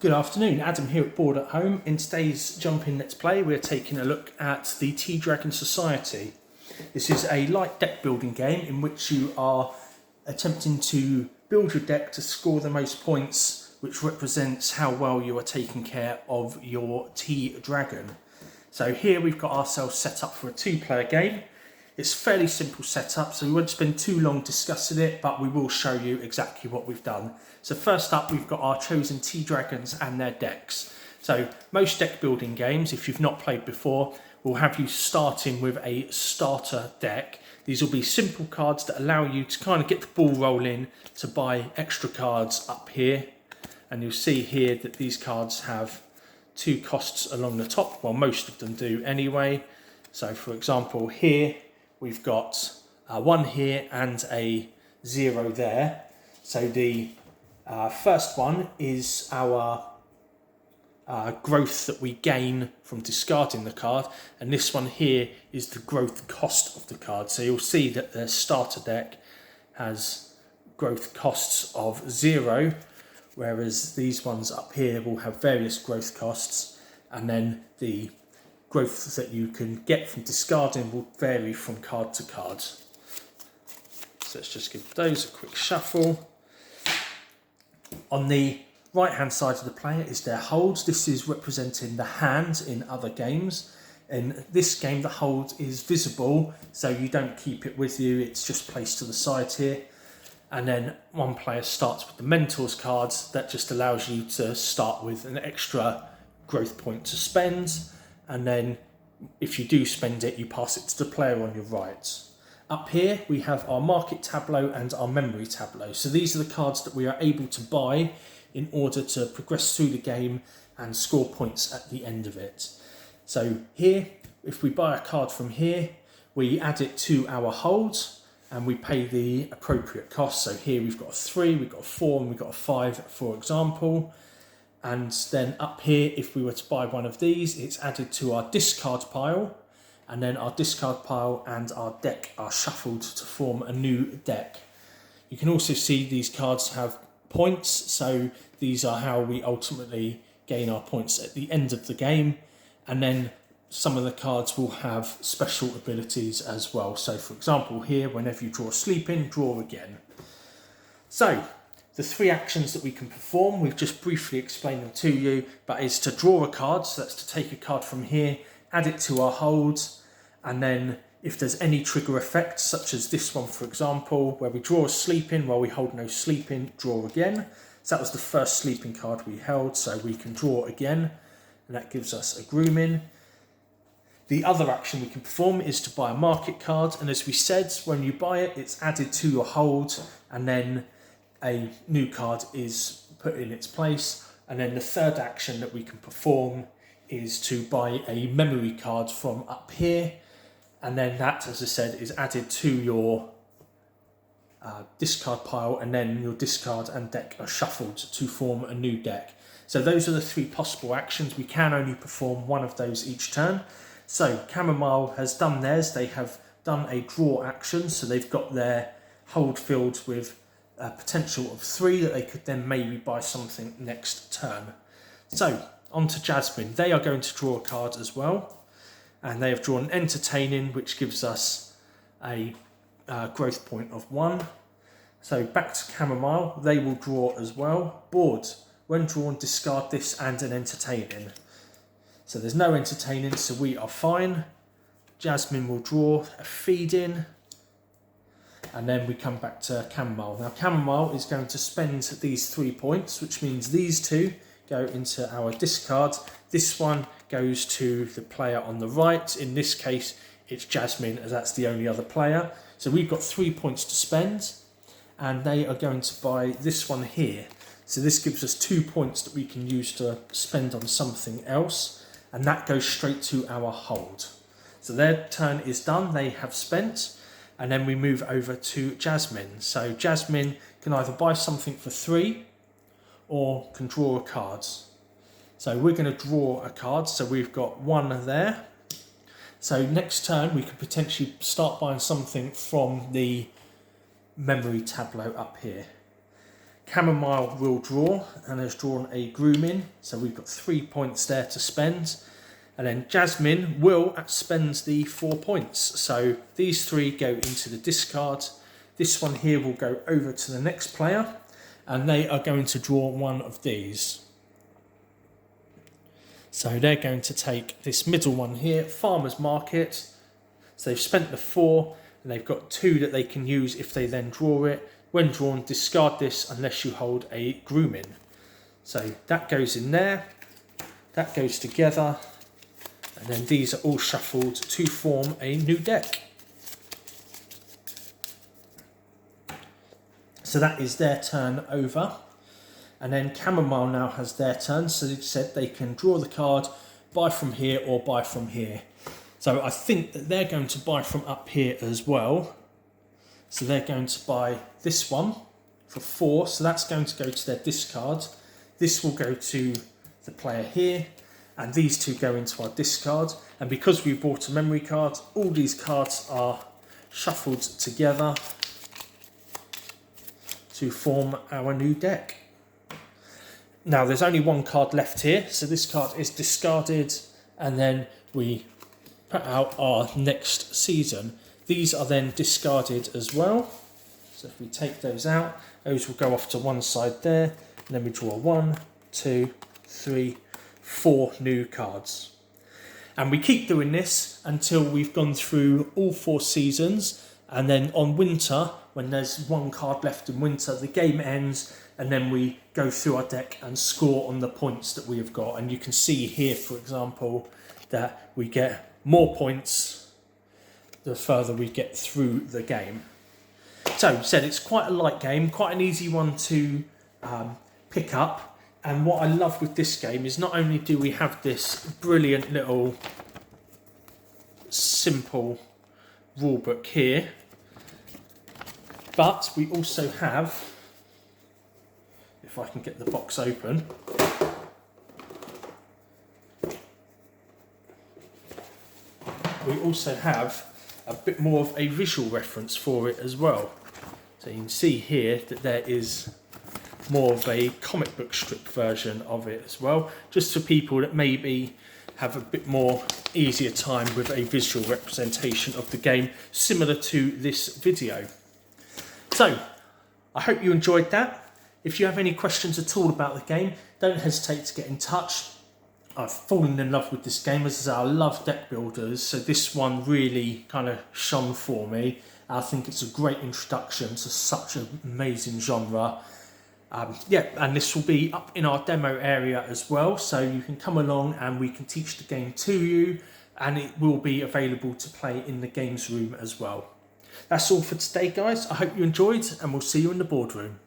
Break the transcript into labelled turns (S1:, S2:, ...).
S1: Good afternoon, Adam here at Board at Home. In today's Jump In Let's Play, we're taking a look at the Tea Dragon Society. This is a light deck building game in which you are attempting to build your deck to score the most points, which represents how well you are taking care of your Tea Dragon. So here we've got ourselves set up for a two-player game. It's fairly simple setup, so we won't spend too long discussing it, but we will show you exactly what we've done. So first up, we've got our chosen Tea Dragons and their decks. So most deck building games, if you've not played before, will have you starting with a starter deck. These will be simple cards that allow you to kind of get the ball rolling to buy extra cards up here. And you'll see here that these cards have two costs along the top. Well, most of them do anyway. So for example, here, we've got one here and a 0 there. So the first one is our growth that we gain from discarding the card. And this one here is the growth cost of the card. So you'll see that the starter deck has growth costs of 0, whereas these ones up here will have various growth costs. And then the growth that you can get from discarding will vary from card to card. So let's just give those a quick shuffle. On the right hand side of the player is their holds. This is representing the hand in other games. In this game the hold is visible, so you don't keep it with you, it's just placed to the side here. And then one player starts with the mentors cards. That just allows you to start with an extra growth point to spend. And then if you do spend it, you pass it to the player on your right. Up here, we have our market tableau and our memory tableau. So these are the cards that we are able to buy in order to progress through the game and score points at the end of it. So here, if we buy a card from here, we add it to our holds and we pay the appropriate cost. So here we've got a 3, we've got a 4, and we've got a 5, for example. And then up here, if we were to buy one of these, it's added to our discard pile. And then our discard pile and our deck are shuffled to form a new deck. You can also see these cards have points. So these are how we ultimately gain our points at the end of the game. And then some of the cards will have special abilities as well. So for example, here, whenever you draw a sleep in, draw again. So the 3 actions that we can perform, we've just briefly explained them to you, but is to draw a card, so that's to take a card from here, add it to our holds, and then if there's any trigger effects, such as this one for example, where we draw a sleep in while we hold no sleep in, draw again. So that was the first sleeping card we held, so we can draw again, and that gives us a grooming. The other action we can perform is to buy a market card, and as we said, when you buy it, it's added to your hold, and then a new card is put in its place. And then the third action that we can perform is to buy a memory card from up here, and then that, as I said, is added to your discard pile, and then your discard and deck are shuffled to form a new deck. So those are the 3 possible actions. We can only perform one of those each turn. So Chamomile has done theirs. They have done a draw action, so they've got their hold filled with a potential of 3 that they could then maybe buy something next turn. So on to Jasmine. They are going to draw a card as well, and they have drawn Entertaining, which gives us a growth point of 1. So back to Chamomile. They will draw as well. Board. When drawn, discard this and an Entertaining. So there's no Entertaining, so we are fine. Jasmine will draw a Feeding. And then we come back to Chamomile. Now Chamomile is going to spend these 3 points, which means these 2 go into our discard. This one goes to the player on the right. In this case, it's Jasmine, as that's the only other player. So we've got 3 points to spend, and they are going to buy this one here. So this gives us 2 points that we can use to spend on something else, and that goes straight to our hold. So their turn is done, they have spent. And then we move over to Jasmine. So Jasmine can either buy something for 3 or can draw a card. So we're going to draw a card. So we've got 1 there. So next turn we could potentially start buying something from the memory tableau up here. Chamomile will draw and has drawn a grooming, so we've got 3 points there to spend. And then Jasmine will spends the 4 points, so these 3 go into the discard. This one here will go over to the next player, and they are going to draw one of these. So they're going to take this middle one here, Farmer's Market. So they've spent the 4, and they've got 2 that they can use if they then draw it. When drawn, discard this unless you hold a grooming. So that goes in there, that goes together, and then these are all shuffled to form a new deck. So that is their turn over. And then Chamomile now has their turn, so they said they can draw the card, buy from here or buy from here. So I think that they're going to buy from up here as well. So they're going to buy this one for 4, so that's going to go to their discard. This will go to the player here, and these 2 go into our discard. And because we bought a memory card, all these cards are shuffled together to form our new deck. Now there's only 1 card left here, so this card is discarded, and then we put out our next season. These are then discarded as well. So if we take those out, those will go off to one side there, and then we draw 1, 2, 3, 4 new cards. And we keep doing this until we've gone through all 4 seasons, and then on winter, when there's 1 card left in winter, the game ends, and then we go through our deck and score on the points that we have got. And you can see here, for example, that we get more points the further we get through the game. So, said it's quite a light game, quite an easy one to pick up. And what I love with this game is not only do we have this brilliant little simple rule book here, but we also have, if I can get the box open, we also have a bit more of a visual reference for it as well. So you can see here that there is more of a comic book strip version of it as well, just for people that maybe have a bit more easier time with a visual representation of the game, similar to this video. So I hope you enjoyed that. If you have any questions at all about the game, don't hesitate to get in touch. I've fallen in love with this game. As I say, I love deck builders, so this one really kind of shone for me. I think it's a great introduction to such an amazing genre. Yeah, and this will be up in our demo area as well, so you can come along and we can teach the game to you, and it will be available to play in the games room as well. That's all for today, guys. I hope you enjoyed, and we'll see you in the boardroom.